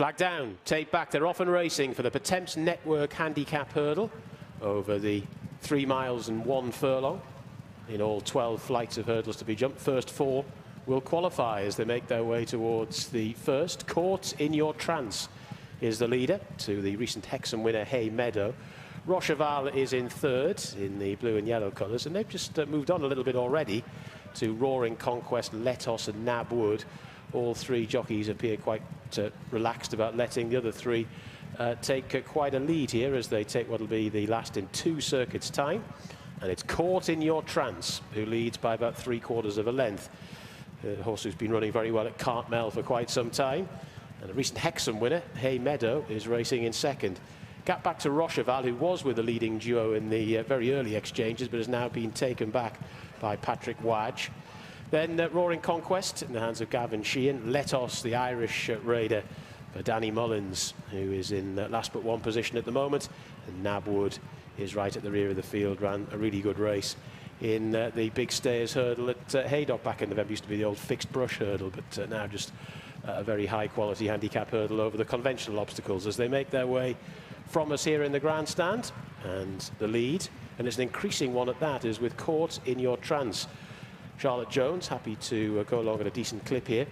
Flag down, tape back. They're off and racing for the Pertemps Network Handicap Hurdle over the 3 miles and 1 furlong. In all, 12 flights of hurdles to be jumped. First 4 will qualify as they make their way towards the first. Caught in Your Trance is the leader to the recent Hexham winner Hay Meadow. Rocheval is in third in the blue and yellow colours, and they've just moved on a little bit already to Roaring Conquest, Letos and Nab Wood. All 3 jockeys appear quite relaxed about letting the other 3 take quite a lead here as they take what will be the last in 2 circuits' time. And it's Caught in Your Trance who leads by about 3/4 of a length. A horse who's been running very well at Carlisle for quite some time. And the recent Hexham winner, Hay Meadow, is racing in second. Gap back to Rocheval, who was with the leading duo in the very early exchanges, but has now been taken back by Patrick Wadge. Then Roaring Conquest in the hands of Gavin Sheehan. Letos, the Irish raider, for Danny Mullins, who is in last but 1 position at the moment. And Nab Wood is right at the rear of the field, ran a really good race in the Big Stayers hurdle at Haydock back in November. Used to be the old fixed brush hurdle, but now just a very high quality handicap hurdle over the conventional obstacles as they make their way from us here in the grandstand. And the lead, and it's an increasing one at that, is with Caught in Your Trance. Charlotte Jones happy to go along at a decent clip here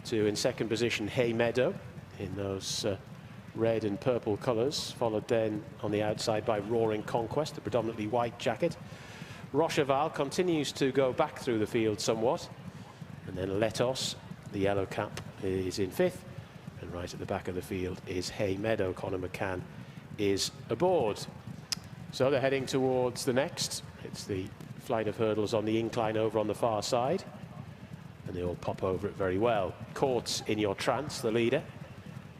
to, in second position, Hay Meadow in those red and purple colours, followed then on the outside by Roaring Conquest, the predominantly white jacket. Rocheval continues to go back through the field somewhat, and then Letos, the yellow cap, is in 5th, and right at the back of the field is Hay Meadow. Conor McCann is aboard. So they're heading towards the next. It's the flight of hurdles on the incline over on the far side, and they all pop over it very well. Caught in Your Trance, the leader,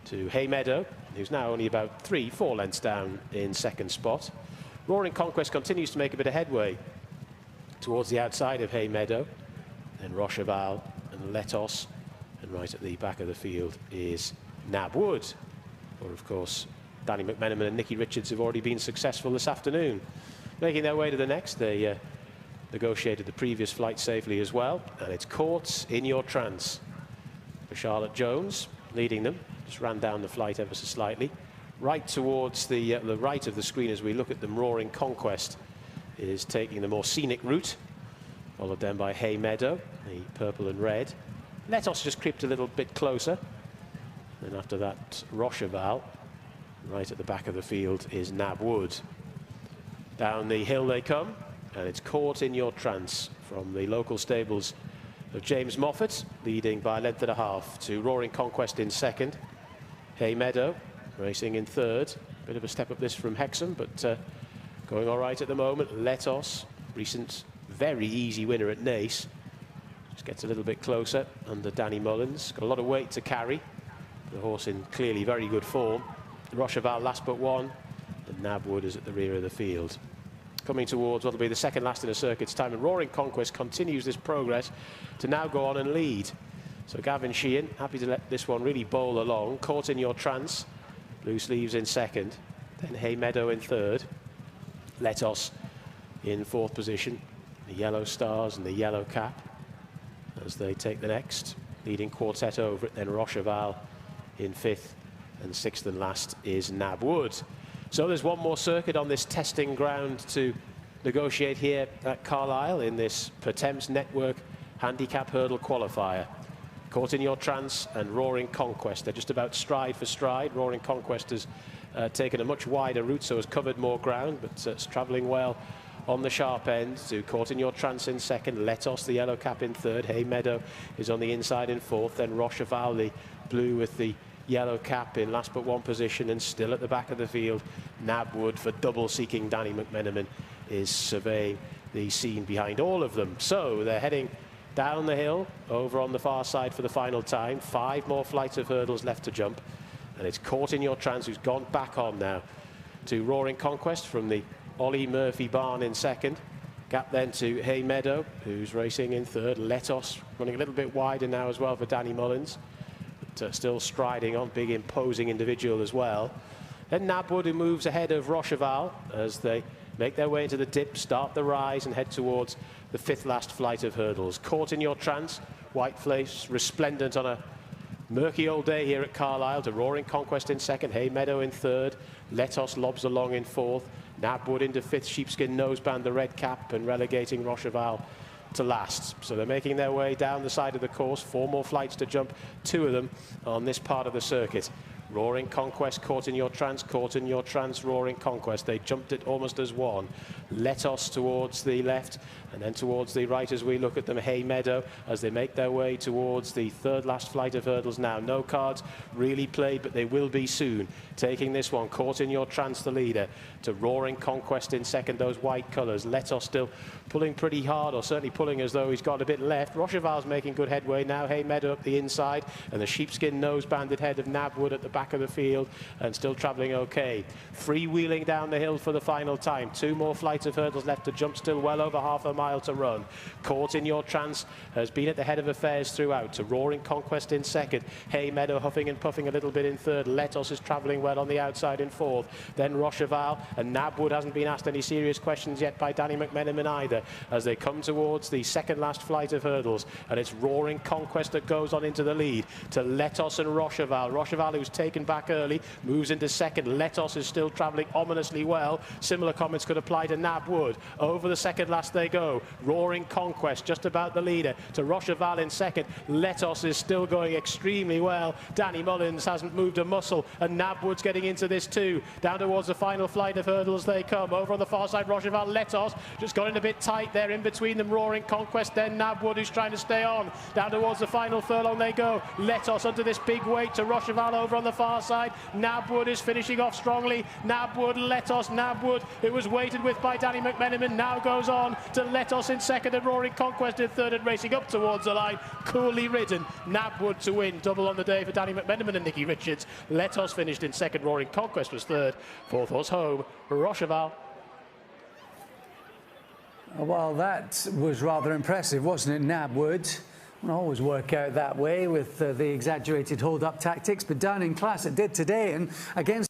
to Hay Meadow, who's now only about 3-4 lengths down in second spot. Roaring Conquest continues to make a bit of headway towards the outside of Hay Meadow, then Rocheval and Letos, and right at the back of the field is Nab Wood, or of course Danny McMenamin and Nicky Richards have already been successful this afternoon. Making their way to the next, they negotiated the previous flight safely as well, and it's Caught in Your Trance for Charlotte Jones, leading them. Just ran down the flight ever so slightly. Right towards the right of the screen as we look at them, Roaring Conquest is taking the more scenic route, followed then by Hay Meadow, the purple and red. Letos just creeped a little bit closer. Then after that, Rocheval. Right at the back of the field is Nab Wood. Down the hill they come, and it's Caught in Your Trance from the local stables of James Moffat, leading by a length and a half to Roaring Conquest in second. Hay Meadow racing in third. Bit of a step up this from Hexham, but going all right at the moment. Letos, recent very easy winner at Naas, just gets a little bit closer under Danny Mullins. Got a lot of weight to carry. The horse in clearly very good form. Rocheval last but 1, and Nab Wood is at the rear of the field. Coming towards what will be the second last in a circuit's time, and Roaring Conquest continues this progress to now go on and lead. So Gavin Sheehan happy to let this one really bowl along. Caught in Your Trance, blue sleeves in second, then Hay Meadow in third, Letos in 4th position, the yellow stars and the yellow cap as they take the next, leading quartet over it, then Rocheval in 5th, and 6th and last is Nab Wood. So there's one more circuit on this testing ground to negotiate here at Carlisle in this Pertemps Network Handicap Hurdle Qualifier. Caught in Your Trance and Roaring Conquest. They're just about stride for stride. Roaring Conquest has taken a much wider route, so has covered more ground, but it's travelling well on the sharp end to Caught in Your Trance in second. Letos, the yellow cap, in third. Hay Meadow is on the inside in 4th. Then Rocheval, the blue with the yellow cap, in last but 1 position, and still at the back of the field, Nab Wood for double seeking Danny McMenamin is surveying the scene behind all of them. So they're heading down the hill over on the far side for the final time. 5 more flights of hurdles left to jump, and it's Caught in Your Trance who's gone back on now to Roaring Conquest from the Ollie Murphy barn in second. Gap then to Hay Meadow, who's racing in third. Letos running a little bit wider now as well for Danny Mullins, but still striding on, big imposing individual as well. Then Nab Wood, who moves ahead of Rocheval as they make their way into the dip, start the rise and head towards the 5th last flight of hurdles. Caught in Your Trance, white face resplendent on a Murky all day here at Carlisle. To Roaring Conquest in second, Hay Meadow in third, Letos lobs along in fourth, Nabwood into fifth, Sheepskin Noseband the red cap, and relegating Rocheval to last. So they're making their way down the side of the course. 4 more flights to jump, 2 of them on this part of the circuit. Roaring Conquest, Caught in Your Trance, Caught in Your Trance, Roaring Conquest. They jumped it almost as one. Letos towards the left and then towards the right as we look at them. Hay Meadow as they make their way towards the third last flight of hurdles now. No cards really played, but they will be soon. Taking this one, Caught in Your Trance, the leader, to Roaring Conquest in second, those white colours. Letos still pulling pretty hard, or certainly pulling as though he's got a bit left. Rocheval's making good headway now. Hay Meadow up the inside, and the Sheepskin Nosebanded head of Nabwood at the back of the field, and still travelling okay. Freewheeling down the hill for the final time. 2 more flights of hurdles left to jump, still well over half a mile to run. Caught in Your Trance has been at the head of affairs throughout. To Roaring Conquest in second. Hay Meadow huffing and puffing a little bit in third. Letos is travelling well on the outside in fourth. Then Rocheval, and Nabwood hasn't been asked any serious questions yet by Danny McMenamin either, as they come towards the second last flight of hurdles, and it's Roaring Conquest that goes on into the lead to Letos and Rocheval. Rocheval, who's taken back early, moves into second. Letos is still travelling ominously well. Similar comments could apply to Nabwood. Over the second last they go. Roaring Conquest just about the leader to Rocheval in second. Letos is still going extremely well. Danny Mullins hasn't moved a muscle, and Nabwood's getting into this too. Down towards the final flight of hurdles they come. Over on the far side, Rocheval. Letos just got in a bit tight there in between them. Roaring Conquest, then Nabwood, who's trying to stay on. Down towards the final furlong they go. Letos under this big weight to Rocheval over on the far side. Nabwood is finishing off strongly. Nabwood, Letos, Nabwood, who was weighted with by Danny McMenamin, now goes on to Letos in second and Roaring Conquest in third, and racing up towards the line. Coolly ridden. Nabwood to win. Double on the day for Danny McMenamin and Nicky Richards. Letos finished in second. Roaring Conquest was third. Fourth horse home, Rocheval. Well, that was rather impressive, wasn't it, Nabwood? Won't always work out that way with the exaggerated hold-up tactics, but down in class it did today, and against